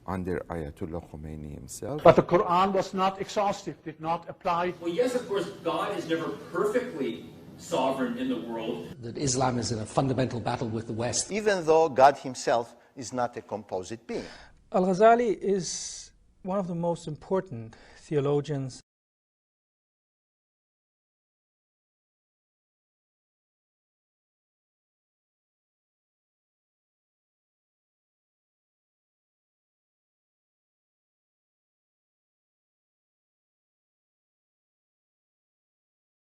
under Ayatollah Khomeini himself. But the Quran was not exhaustive, did not apply. Well, yes, of course, God is never perfectly sovereign in the world. That Islam is in a fundamental battle with the West. Even though God himself is not a composite being. Al-Ghazali is one of the most important theologians.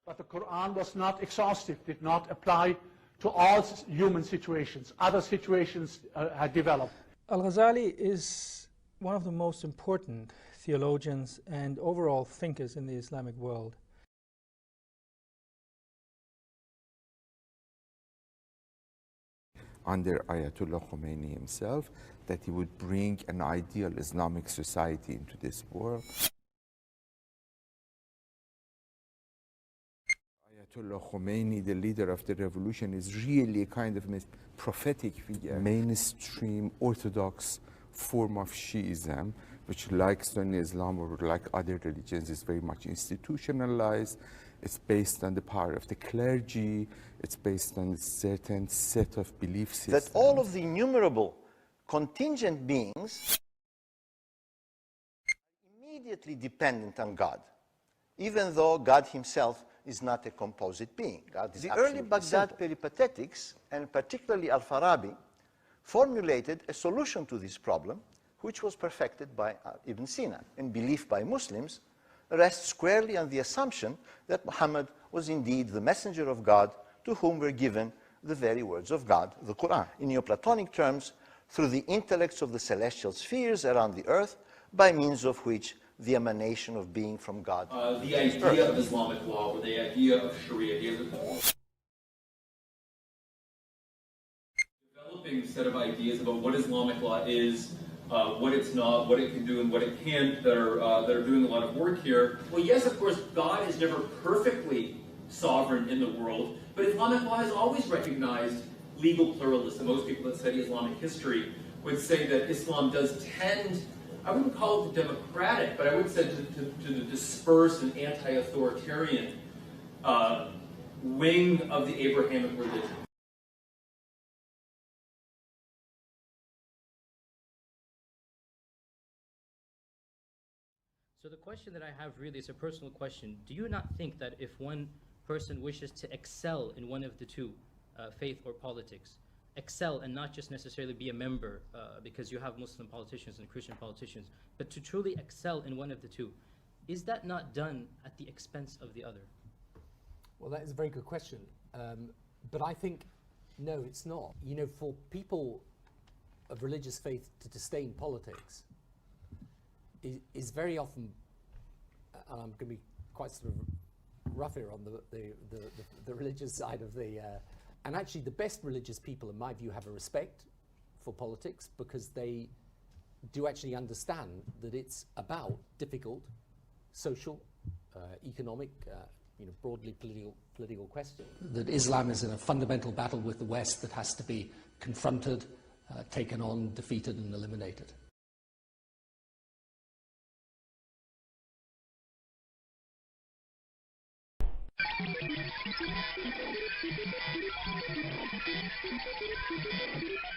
But the Quran was not exhaustive, did not apply to all human situations. Other situations had developed. Al-Ghazali is one of the most important theologians and overall thinkers in the Islamic world. Under Ayatollah Khomeini himself, that he would bring an ideal Islamic society into this world. Ayatollah Khomeini, the leader of the revolution, is really a kind of a prophetic figure. Mainstream Orthodox form of Shiism, which like Sunni Islam or like other religions is very much institutionalized. It's based on the power of the clergy. It's based on a certain set of belief systems. That all of the innumerable contingent beings are immediately dependent on God, even though God himself is not a composite being. The early Baghdad peripatetics, and particularly Al-Farabi, formulated a solution to this problem, which was perfected by Ibn Sina. And belief by Muslims rests squarely on the assumption that Muhammad was indeed the messenger of God to whom were given the very words of God, the Quran. In Neoplatonic terms, through the intellects of the celestial spheres around the earth, by means of which the emanation of being from God. The idea of Islamic law, or the idea of Sharia, developing set of ideas about what Islamic law is, what it's not, what it can do, and what it can't, that are doing a lot of work here. Well, yes, of course, God is never perfectly sovereign in the world, but Islamic law has always recognized legal pluralism. Most people that study Islamic history would say that Islam does tend, I wouldn't call it the democratic, but I would say to the dispersed and anti-authoritarian wing of the Abrahamic religion. So the question that I have really is a personal question. Do you not think that if one person wishes to excel in one of the two, faith or politics, excel and not just necessarily be a member, because you have Muslim politicians and Christian politicians, but to truly excel in one of the two, is that not done at the expense of the other? Well, that is a very good question. But I think, no, it's not. You know, for people of religious faith to disdain politics is very often, and I'm going to be quite sort of rough here on the religious side of the, and actually the best religious people, in my view, have a respect for politics because they do actually understand that it's about difficult social, economic, broadly political questions. That Islam is in a fundamental battle with the West that has to be confronted, taken on, defeated and eliminated. Thank you.